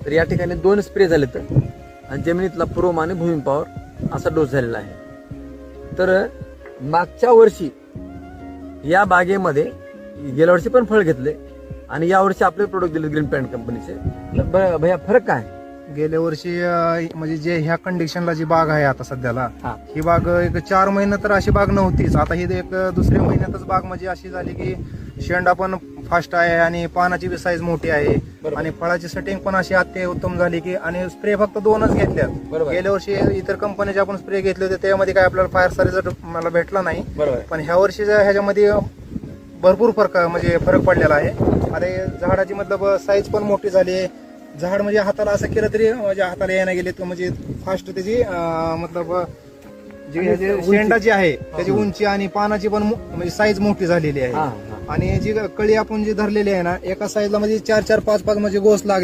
तर या ठिकाणी 2 स्प्रे झालेत आणि जमिनीतला प्रोम आणि भूमी पॉवर असा डोस झालेला आहे. तर मागच्या वर्षी या बागेमध्ये गेल्या वर्षी पण फळ घेतले आणि या वर्षी आपले प्रोडक्ट दिले ग्रीन प्लॅन्ट कंपनीचे. तर भैया फरक काय? गेल्या वर्षी म्हणजे जे ह्या कंडिशनला जी बाग आहे आता सध्याला, हा. ही बाग एक 4 महिने तर अशी बाग नव्हतीच. आता ही एक दुसऱ्या महिन्यातच बाग म्हणजे अशी झाली की शेंडा पण फास्ट आहे आणि पानाची बी साईज मोठी आहे बरोबर. आणि फळाची सेटिंग पण अशी अति उत्तम झाली की, आणि स्प्रे फक्त 2च घेतल्यात. बरोबर. गेल्या वर्षी इतर कंपनीचे आपण स्प्रे घेतले होते त्यामध्ये काय आपल्याला फायरचा रिझल्ट मला भेटला नाही. बरोबर. पण ह्या वर्षीच्या ह्याच्यामध्ये भरपूर फरक पडलेला आहे. आणि झाडाची मतलब साईज पण मोठी झाली आहे. झाड म्हणजे हाताला असं केलं तरी माझ्या हाताला यायला गेले तर म्हणजे फास्ट त्याची मतलब जी शेंडा जी आहे त्याची उंची आणि पानाची पण म्हणजे साईज मोठी झालेली आहे. आणि जी कळी आपण जी धरलेली आहे ना, एका साईजला म्हणजे 4-4, 5-5 म्हणजे गोस लागले.